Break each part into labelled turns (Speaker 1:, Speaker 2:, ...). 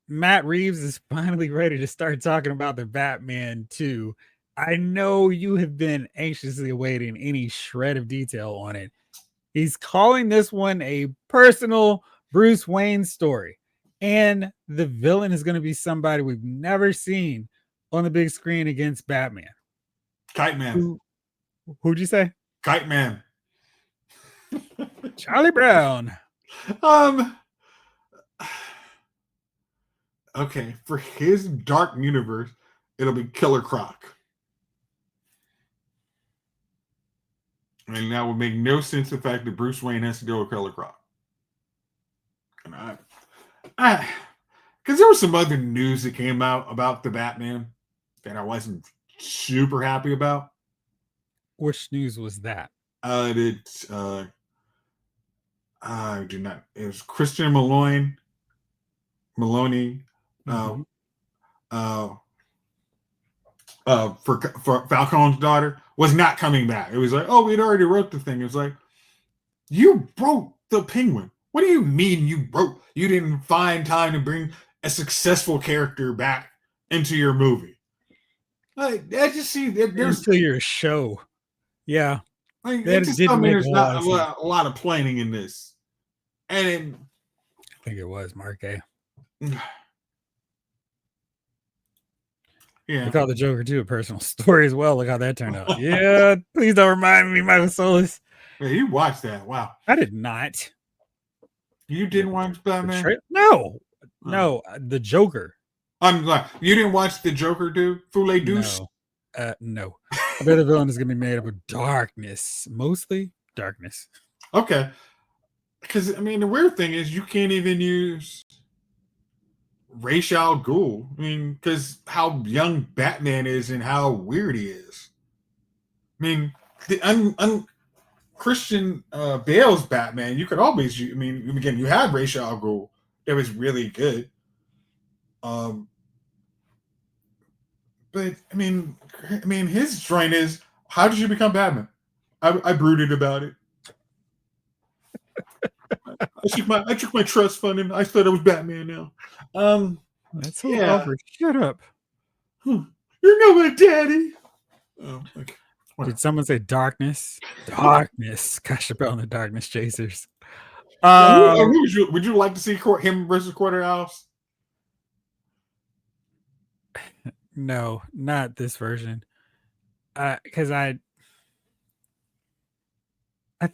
Speaker 1: Matt Reeves is finally ready to start talking about the Batman 2. I know you have been anxiously awaiting any shred of detail on it. He's calling this one a personal Bruce Wayne story. And the villain is going to be somebody we've never seen on the big screen against Batman.
Speaker 2: Kite Man.
Speaker 1: Who'd you say?
Speaker 2: Kite Man.
Speaker 1: Charlie Brown.
Speaker 2: Okay, for his dark universe, it'll be Killer Croc. And that would make no sense the fact that Bruce Wayne has to go with Killer Croc. And because there was some other news that came out about the Batman that I wasn't super happy about.
Speaker 1: Which news was that?
Speaker 2: I do not. It was Christian Maloney. Mm-hmm. For Falcone's daughter was not coming back. It was like, oh, we'd already wrote the thing. It was like, you wrote the Penguin. What do you mean you wrote? You didn't find time to bring a successful character back into your movie. Like, I just see that there's
Speaker 1: into your show. Yeah.
Speaker 2: Like, that just didn't make there's not a lot of planning in this. And
Speaker 1: I think it was Mark A.
Speaker 2: Yeah.
Speaker 1: We call the Joker too a personal story as well. Look how that turned out. Yeah, please don't remind me, Michael Solis.
Speaker 2: Yeah, you watched that. Wow.
Speaker 1: I did not.
Speaker 2: You didn't watch Batman?
Speaker 1: No. The Joker.
Speaker 2: I'm like, you didn't watch the Joker, dude? Foule Deuce?
Speaker 1: No. I bet the villain is going to be made up of darkness. Mostly darkness.
Speaker 2: Okay. Because, I mean, the weird thing is you can't even use Ra's al Ghul. I mean, because how young Batman is and how weird he is. I mean, the Christian Bale's Batman, you could always, I mean, again, you had Ra's al Ghul that was really good. But I mean, his joint is, how did you become Batman? I brooded about it. I took my trust fund and I thought I was Batman now.
Speaker 1: That's so awkward. Shut up.
Speaker 2: You're not my daddy. Oh, okay.
Speaker 1: Did someone say darkness? Darkness. Gosh, about the Darkness Chasers.
Speaker 2: Would you like to see him versus Quarterhouse?
Speaker 1: No, not this version. Because I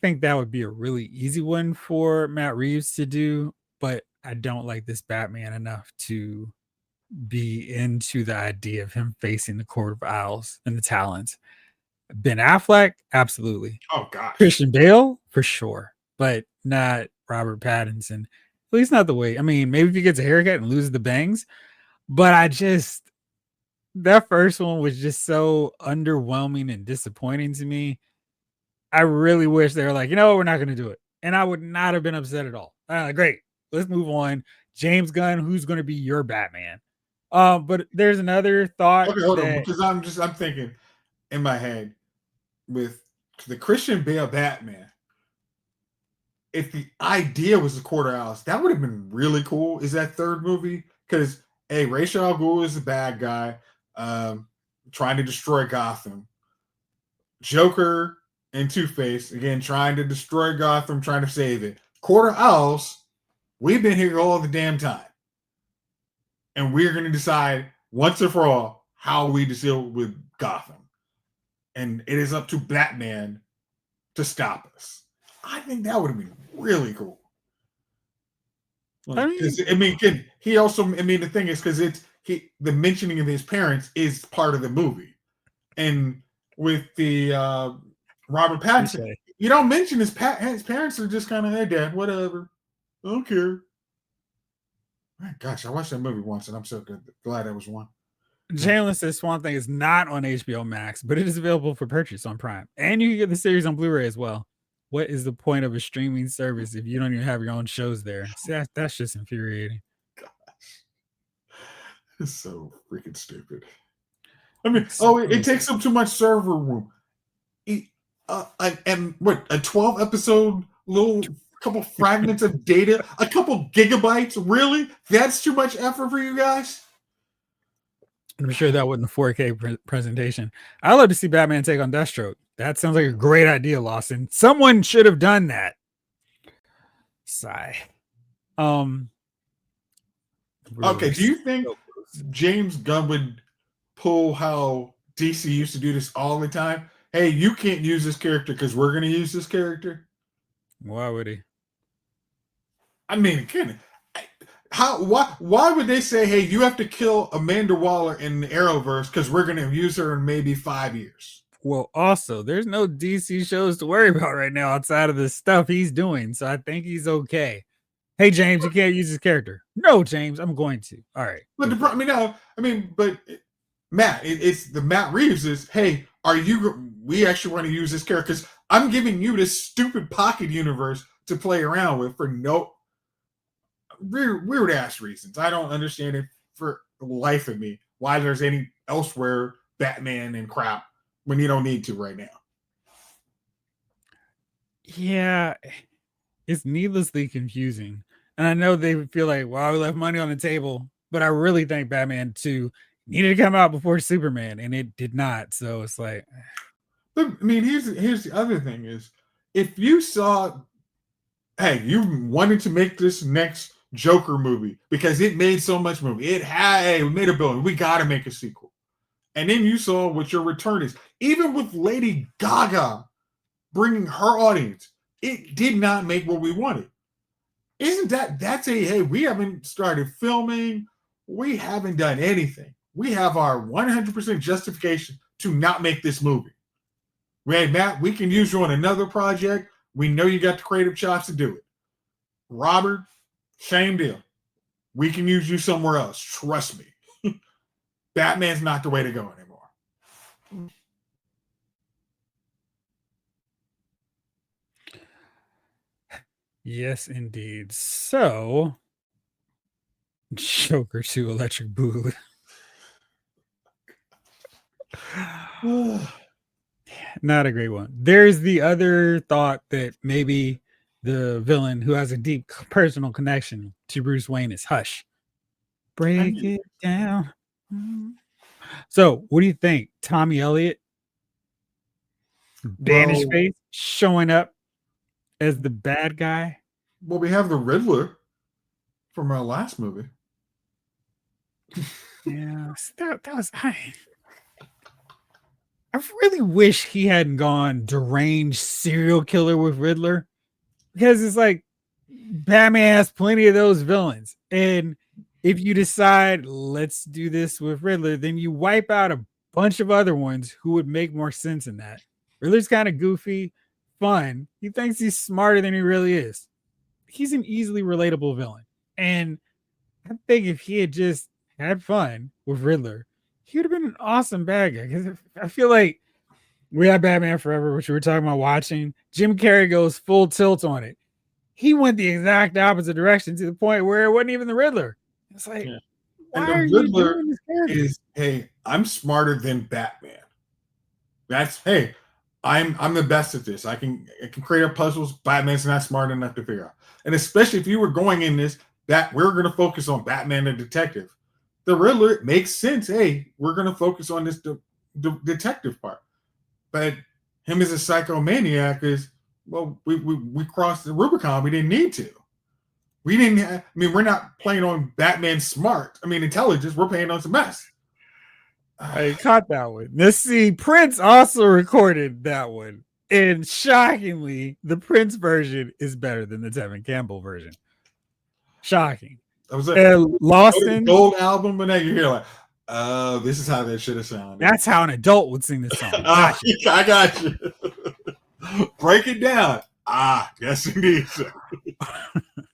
Speaker 1: think that would be a really easy one for Matt Reeves to do, but I don't like this Batman enough to be into the idea of him facing the Court of Owls and the Talons. Ben Affleck, absolutely.
Speaker 2: Oh gosh.
Speaker 1: Christian Bale, for sure, but not Robert Pattinson. At least not the way. I mean, maybe if he gets a haircut and loses the bangs, but that first one was just so underwhelming and disappointing to me. I really wish they were like, we're not going to do it. And I would not have been upset at all. Great. Let's move on. James Gunn, who's going to be your Batman? But there's another thought.
Speaker 2: Okay, hold on, because I'm thinking in my head with the Christian Bale Batman. If the idea was the Court of Owls, that would have been really cool. Is that third movie? Because Ra's al Ghul is the bad guy, trying to destroy Gotham. Joker and Two-Face, again, trying to destroy Gotham, trying to save it. Court of Owls, we've been here all the damn time. And we're going to decide once and for all how we deal with Gotham. And it is up to Batman to stop us. I think that would have been really cool. He also, the thing is, because the mentioning of his parents is part of the movie. And with the Robert Pattinson, you don't mention his parents are just kind of, hey, Dad, whatever. I don't care. Gosh, I watched that movie once, and I'm so glad that was one.
Speaker 1: Jalen says Swamp Thing is not on HBO Max, but it is available for purchase on Prime. And you can get the series on Blu-ray as well. What is the point of a streaming service if you don't even have your own shows there? See, that's just infuriating.
Speaker 2: Gosh. It's so freaking stupid. I mean, it takes up too much server room. And what, a 12-episode little couple fragments of data, a couple gigabytes. Really? That's too much effort for you guys?
Speaker 1: I'm sure that wasn't a 4K presentation. I love to see Batman take on Deathstroke. That sounds like a great idea, Lawson. Someone should have done that. Sigh. Um.
Speaker 2: Okay, do you think James Gunn would pull how DC used to do this all the time? Hey, you can't use this character because we're going to use this character.
Speaker 1: Why would he?
Speaker 2: I mean, again, why would they say, hey, you have to kill Amanda Waller in the Arrowverse because we're going to use her in maybe 5 years?
Speaker 1: Well, also, there's no DC shows to worry about right now outside of the stuff he's doing, so I think he's okay. Hey, James, you can't use his character. No, James, I'm going to. All right.
Speaker 2: But but Matt, it's the Matt Reeves is, hey, we actually want to use this character because I'm giving you this stupid pocket universe to play around with for no weird ass reasons. I don't understand it for the life of me why there's any elsewhere Batman and crap when you don't need to right now.
Speaker 1: Yeah, it's needlessly confusing. And I know they feel like, wow, we left money on the table, but I really think Batman 2 needed to come out before Superman, and it did not. So it's like,
Speaker 2: but I mean, here's the other thing is if you saw, hey, you wanted to make this next Joker movie because it made so much movie. We made a billion. We got to make a sequel. And then you saw what your return is. Even with Lady Gaga bringing her audience, it did not make what we wanted. Isn't that's a, hey, we haven't started filming. We haven't done anything. We have our 100% justification to not make this movie. Hey, Matt, we can use you on another project. We know you got the creative chops to do it. Robert, same deal. We can use you somewhere else. Trust me. Batman's not the way to go anymore.
Speaker 1: yes, indeed. So, Joker 2 Electric Boogaloo. Not a great one. There's the other thought that maybe the villain who has a deep personal connection to Bruce Wayne is Hush. Break it down. So, what do you think? Tommy Elliott, Banished Face, showing up as the bad guy?
Speaker 2: Well, we have the Riddler from our last movie.
Speaker 1: Yeah, that was I really wish he hadn't gone deranged serial killer with Riddler, because it's like Batman has plenty of those villains. And if you decide, let's do this with Riddler, then you wipe out a bunch of other ones who would make more sense in that. Riddler's kind of goofy, fun. He thinks he's smarter than he really is. He's an easily relatable villain. And I think if he had just had fun with Riddler, he would have been an awesome bad guy. Because I feel like we had Batman Forever, which we were talking about watching. Jim Carrey goes full tilt on it. He went the exact opposite direction to the point where it wasn't even the Riddler. It's like, why are you doing this character?
Speaker 2: Is, hey, I'm smarter than Batman. That's, hey, I'm the best at this. I can create up puzzles. Batman's not smart enough to figure out. And especially if you were going in this, that we're going to focus on Batman the detective. The Riddler makes sense. Hey, we're going to focus on this detective part. But him as a psychomaniac is, well, we crossed the Rubicon. We didn't need to. We didn't. We're not playing on Batman smart. Intelligence. We're playing on some mess.
Speaker 1: I caught that one. Let's see. Prince also recorded that one, and shockingly, the Prince version is better than the Tevin Campbell version. Shocking.
Speaker 2: I was like,
Speaker 1: Lawson
Speaker 2: Gold album, and then you hear like, oh, this is how that should have sounded.
Speaker 1: That's how an adult would sing this song.
Speaker 2: Gotcha. I got you. Break it down. Yes, indeed.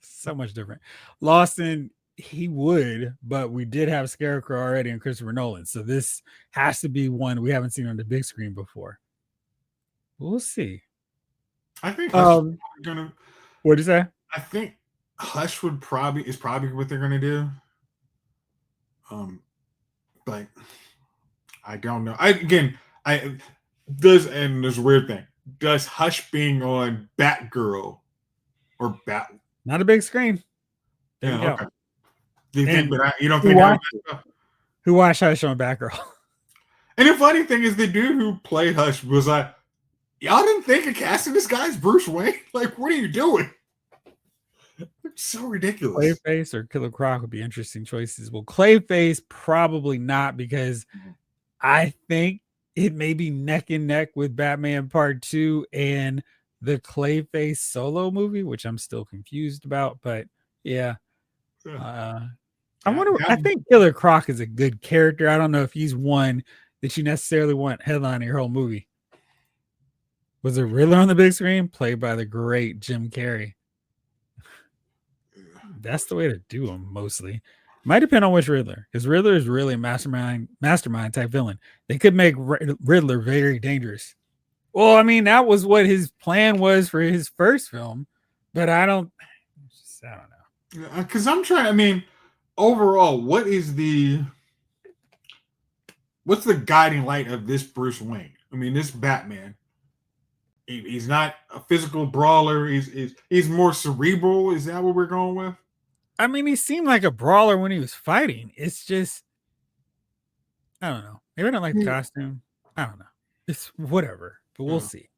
Speaker 1: So much different. Lawson, he would, but we did have Scarecrow already and Christopher Nolan. So this has to be one we haven't seen on the big screen before. We'll see.
Speaker 2: I think Hush is gonna.
Speaker 1: What did you say?
Speaker 2: I think Hush is probably what they're gonna do. But I don't know. There's a weird thing. Does Hush being on Batgirl or Bat?
Speaker 1: Not a big screen. There you
Speaker 2: Yeah,
Speaker 1: go.
Speaker 2: okay. Do you think?
Speaker 1: And
Speaker 2: But you don't
Speaker 1: who
Speaker 2: think that would
Speaker 1: watched
Speaker 2: mess
Speaker 1: it?
Speaker 2: up?
Speaker 1: Who watched Hush on Batgirl?
Speaker 2: And the funny thing is, the dude who played Hush was like, "Y'all didn't think of casting this guy as Bruce Wayne? Like, what are you doing? It's so ridiculous."
Speaker 1: Clayface or Killer Croc would be interesting choices. Well, Clayface probably not because I think it may be neck and neck with Batman Part 2 and the Clayface solo movie, which I'm still confused about. But yeah,
Speaker 2: Yeah.
Speaker 1: I wonder. I think Killer Croc is a good character. I don't know if he's one that you necessarily want headlining your whole movie. Was it Riddler on the big screen, played by the great Jim Carrey? That's the way to do them mostly. Might depend on which Riddler, because Riddler is really a mastermind type villain. They could make Riddler very dangerous. Well, I mean, that was what his plan was for his first film, but I don't know.
Speaker 2: Because I'm trying. I mean, overall, what's the guiding light of this Bruce Wayne? I mean, this Batman. He's not a physical brawler. He's more cerebral. Is that what we're going with?
Speaker 1: I mean, he seemed like a brawler when he was fighting. It's just, I don't know. Maybe I don't like the costume. I don't know. It's whatever, but we'll see.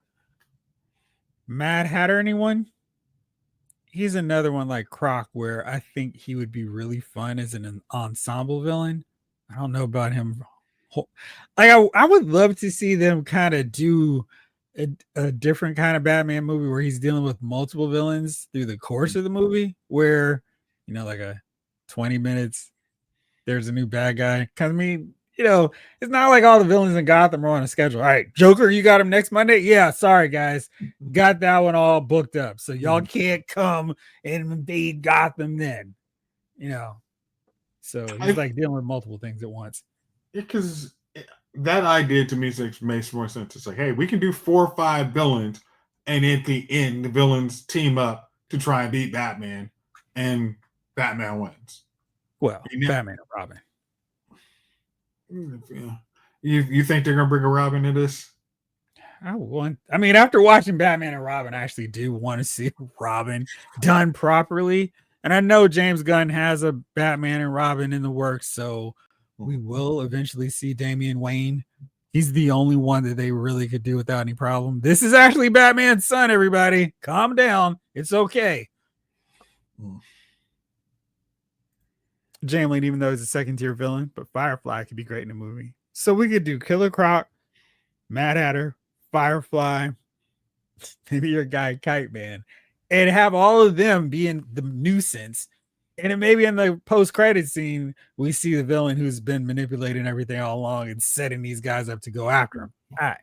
Speaker 1: Mad Hatter, anyone? He's another one like Croc where I think he would be really fun as an ensemble villain. I don't know about him. Like I would love to see them kind of do a different kind of Batman movie where he's dealing with multiple villains through the course of the movie, where like a 20 minutes there's a new bad guy. Cause I mean, it's not like all the villains in Gotham are on a schedule. All right, Joker, you got him next Monday? Yeah, sorry guys. Got that one all booked up. So y'all can't come and invade Gotham then. So he's like dealing with multiple things at once.
Speaker 2: Because that idea to me makes more sense. It's like, hey, we can do 4 or 5 villains, and at the end, the villains team up to try and beat Batman, and Batman wins.
Speaker 1: Well, Batman and Robin.
Speaker 2: You think they're gonna bring a Robin to this?
Speaker 1: I mean, after watching Batman and Robin, I actually do want to see Robin done properly. And I know James Gunn has a Batman and Robin in the works, so we will eventually see Damian Wayne. He's the only one that they really could do without any problem. This is actually Batman's son, everybody. Calm down. It's okay. Jamlin, even though he's a second tier villain, but Firefly could be great in a movie. So we could do Killer Croc, Mad Hatter, Firefly, maybe your guy Kite Man, and have all of them being the nuisance. And then maybe in the post-credit scene, we see the villain who's been manipulating everything all along and setting these guys up to go after him. All right.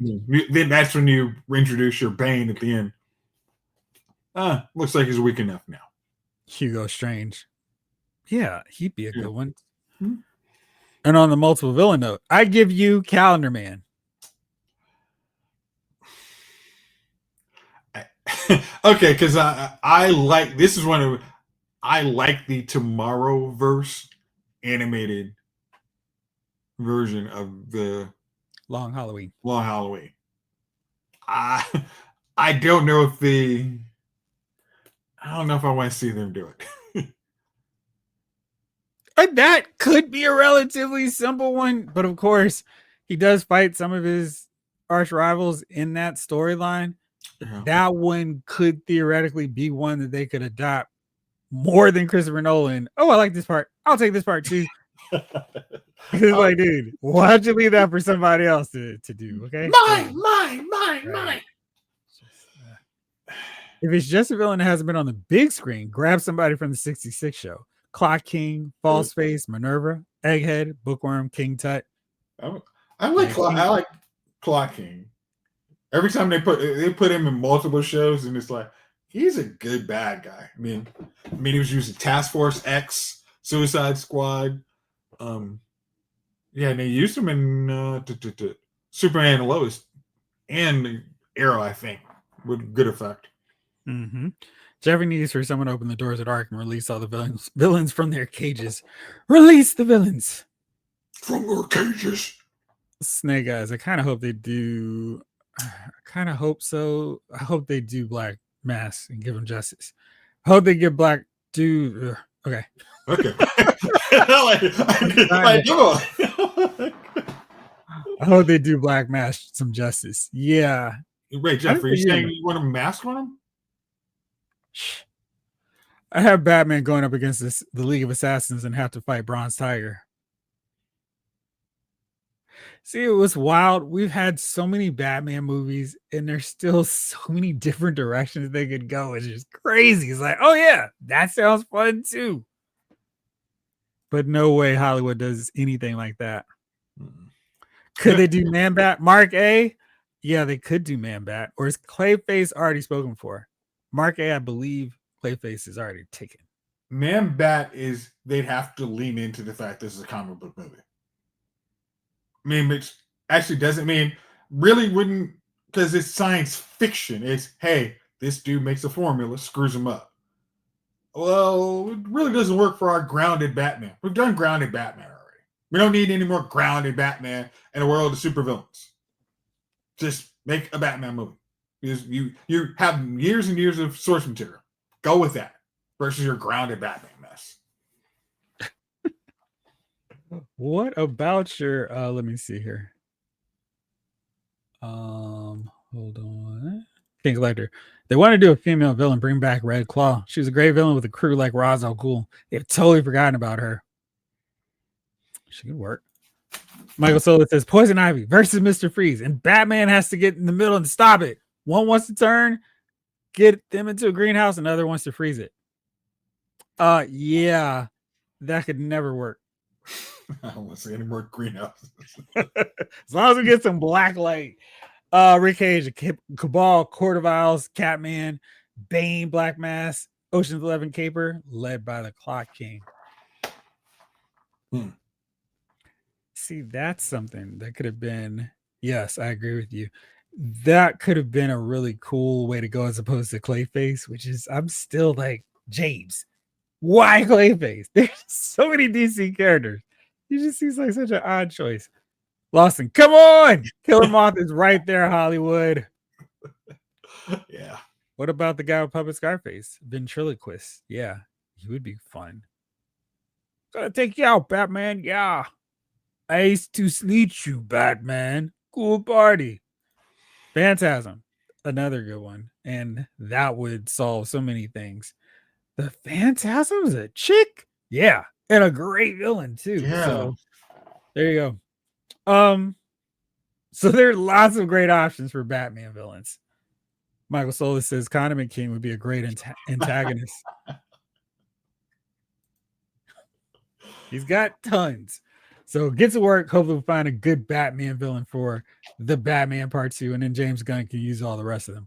Speaker 2: Then that's when you introduce your Bane at the end. Looks like he's weak enough now.
Speaker 1: Hugo Strange. Yeah, he'd be a good one. Mm-hmm. And on the multiple villain note, I give you Calendar Man.
Speaker 2: Okay, because I like this is one of I like the Tomorrowverse animated version of the
Speaker 1: Long Halloween.
Speaker 2: I don't know if I don't know if I want to see them do it.
Speaker 1: That could be a relatively simple one, but of course, he does fight some of his arch rivals in that storyline. Yeah. That one could theoretically be one that they could adopt more than Christopher Nolan. Oh, I like this part. I'll take this part too. It's like, dude, why don't you leave that for somebody else to do? Okay,
Speaker 2: mine.
Speaker 1: If it's just a villain that hasn't been on the big screen, grab somebody from the 66 show. Clock King, False Face, Minerva, Egghead, Bookworm, King Tut.
Speaker 2: I like Clock King. Every time they put him in multiple shows, and it's like he's a good bad guy. I mean, he was using Task Force X, Suicide Squad. Yeah, and they used him in Superman and Lois and Arrow, I think, with good effect.
Speaker 1: Mm-hmm. Jeffrey needs for someone to open the doors at Ark and release all the villains from their cages. Release the villains
Speaker 2: from their cages.
Speaker 1: Snake Eyes. I kind of hope they do. I kind of hope so. I hope they do Black Mask and give him justice. Hope they get black dude. Okay.
Speaker 2: Okay. like, come on.
Speaker 1: I hope they do Black Mask some justice. Yeah.
Speaker 2: Wait,
Speaker 1: I think
Speaker 2: Jeffrey,
Speaker 1: they're
Speaker 2: you saying
Speaker 1: using
Speaker 2: you want a mask on him?
Speaker 1: I have Batman going up against the League of Assassins and have to fight Bronze Tiger. See, it was wild. We've had so many Batman movies, and there's still so many different directions they could go. It's just crazy. It's like, oh yeah, that sounds fun too. But no way Hollywood does anything like that. Could they do Man Bat? Mark A? Yeah, they could do Man Bat. Or is Clayface already spoken for? Mark A, I believe Clayface is already taken.
Speaker 2: Man Bat is they'd have to lean into the fact this is a comic book movie. I mean, which actually doesn't mean really wouldn't because it's science fiction. It's hey, this dude makes a formula, screws him up. Well, it really doesn't work for our grounded Batman. We've done grounded Batman already. We don't need any more grounded Batman in a world of supervillains. Just make a Batman movie. Because you have years and years of source material. Go with that versus your grounded Batman mess.
Speaker 1: What about your let me see here. Hold on. King Collector. They want to do a female villain, bring back Red Claw. She was a great villain with a crew like Ra's al Ghul. They've totally forgotten about her. She could work. Michael Sola says Poison Ivy versus Mr. Freeze, and Batman has to get in the middle and stop it. One wants to turn, get them into a greenhouse, another wants to freeze it. Yeah, that could never work.
Speaker 2: I don't want to see any more greenhouses.
Speaker 1: As long as we get some black light. Rick Cage, Cabal, Court of Owls, Catman, Bane, Black Mass, Ocean's 11 Caper, led by the Clock King. See, that's something that could have been. Yes, I agree with you. That could have been a really cool way to go as opposed to Clayface, which is I'm still like James. Why Clayface? There's so many DC characters. He just seems like such an odd choice. Lawson, come on! Killer Moth is right there, Hollywood.
Speaker 2: Yeah.
Speaker 1: What about the guy with Puppet Scarface? Ventriloquist. Yeah, he would be fun. Gotta take you out, Batman. Yeah. Ace to sleet you, Batman. Cool party. Phantasm. Another good one. And that would solve so many things. The Phantasm's a chick? Yeah. And a great villain, too.
Speaker 2: Yeah.
Speaker 1: So there you go. So there are lots of great options for Batman villains. Michael Solis says Condiment King would be a great antagonist. He's got tons. So get to work. Hopefully we'll find a good Batman villain for the Batman Part 2. And then James Gunn can use all the rest of them.